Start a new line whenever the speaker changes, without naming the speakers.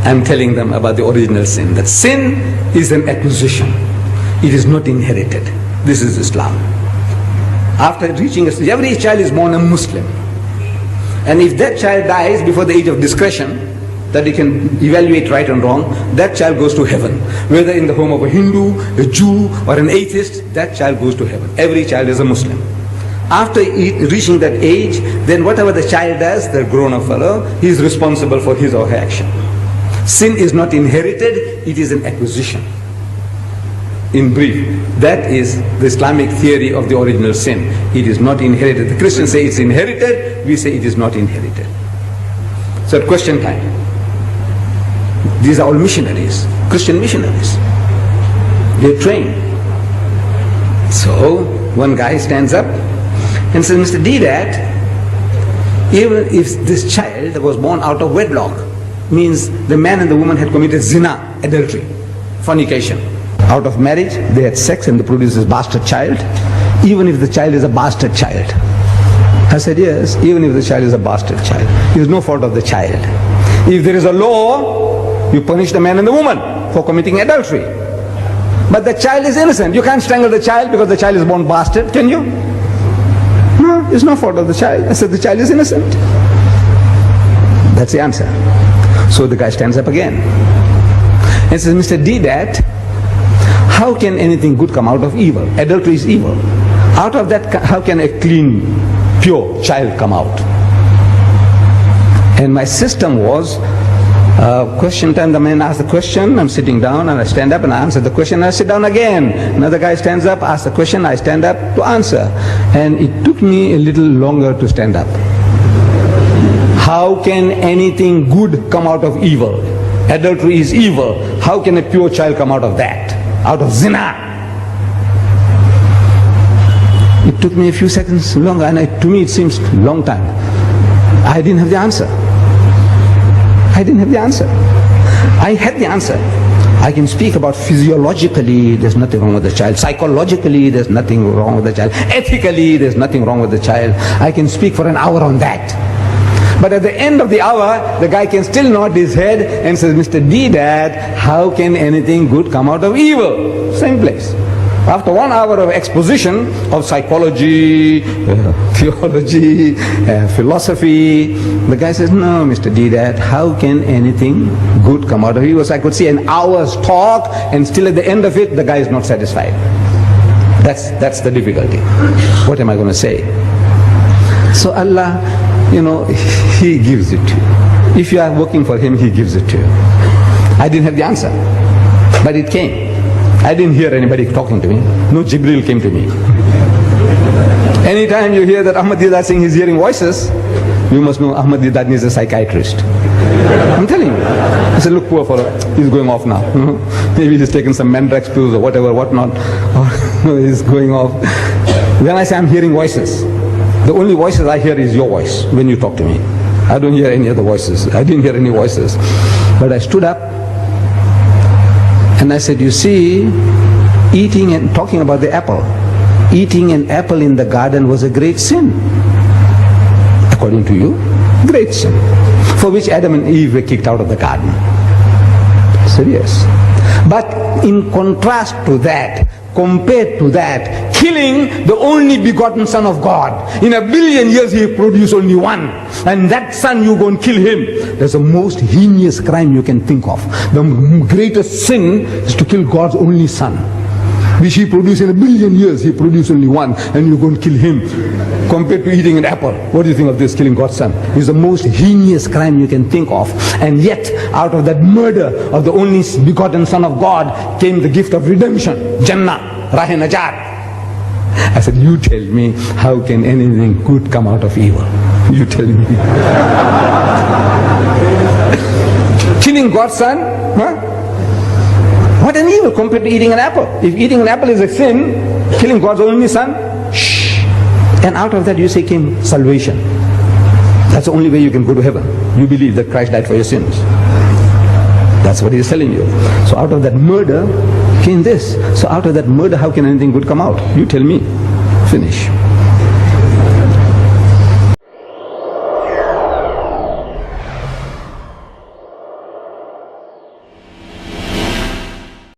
I'm telling them about the original sin. That sin is an acquisition. It is not inherited. This is Islam. After reaching a stage, every child is born a Muslim. And if that child dies before the age of discretion, that he can evaluate right and wrong, that child goes to heaven. Whether in the home of a Hindu, a Jew, or an atheist, that child goes to heaven. Every child is a Muslim. After reaching that age, then whatever the child does, the grown-up fellow, he is responsible for his or her action. Sin is not inherited, it is an acquisition. In brief, that is the Islamic theory of the original sin. It is not inherited. The Christians say it's inherited, we say it is not inherited. So at question time, these are all missionaries, Christian missionaries. They're trained. So one guy stands up and says, Mr. Deedat, even if this child was born out of wedlock, means the man and the woman had committed zina, adultery, fornication. Out of marriage, they had sex and they produced this bastard child, even if the child is a bastard child. I said, yes, even if the child is a bastard child. It is no fault of the child. If there is a law, you punish the man and the woman for committing adultery. But the child is innocent. You can't strangle the child because the child is born bastard, can you? No, it's no fault of the child. I said, the child is innocent. That's the answer. So the guy stands up again and says, Mr. Deedat, how can anything good come out of evil? Adultery is evil. Out of that, how can a clean, pure child come out? And my system was, question time, the man asks the question, I'm sitting down and I stand up and I answer the question and I sit down again. Another guy stands up, asks the question, I stand up to answer. And it took me a little longer to stand up. How can anything good come out of evil? Adultery is evil. How can a pure child come out of that? Out of zina? It took me a few seconds longer, and to me it seems a long time. I didn't have the answer. I didn't have the answer. I had the answer. I can speak about physiologically, there's nothing wrong with the child. Psychologically, there's nothing wrong with the child. Ethically, there's nothing wrong with the child. I can speak for an hour on that. But at the end of the hour, the guy can still nod his head and says, Mr. Deedat, how can anything good come out of evil? Same place. After 1 hour of exposition of psychology, theology, philosophy, the guy says, no, Mr. Deedat, how can anything good come out of evil? So I could see an hour's talk, and still at the end of it, the guy is not satisfied. That's the difficulty. What am I going to say? So Allah, He gives it to you. If you are working for Him, He gives it to you. I didn't have the answer, but it came. I didn't hear anybody talking to me. No Jibril came to me. Anytime you hear that Ahmed Deedat saying he's hearing voices, you must know Ahmed Deedat needs a psychiatrist. I'm telling you. I said, look, poor fellow, he's going off now. Maybe he's taken some Mandrax pills or whatever, whatnot. Or he's going off. When I say I'm hearing voices, the only voices I hear is your voice when you talk to me. I don't hear any other voices. I didn't hear any voices. But I stood up and I said, you see, eating and talking about the apple, eating an apple in the garden was a great sin. According to you, great sin. For which Adam and Eve were kicked out of the garden. I said, yes. But in contrast to that, compared to that, killing the only begotten Son of God. In 1 billion years He produced only one. And that son, you go and kill him. That's the most heinous crime you can think of. The greatest sin is to kill God's only Son, which He produced in 1 billion years. He produced only one, and you go and kill him. Compared to eating an apple, what do you think of this, killing God's Son? It's the most heinous crime you can think of. And yet, out of that murder of the only begotten Son of God came the gift of redemption, Jannah, Rahe Najat. I said, you tell me, how can anything good come out of evil? You tell me. Killing God's Son? Huh? What an evil compared to eating an apple. If eating an apple is a sin, killing God's only Son, shh. And out of that you say came salvation. That's the only way you can go to heaven. You believe that Christ died for your sins. That's what He's telling you. So out of that murder came this. So out of that murder, how can anything good come out? You tell me. Finish.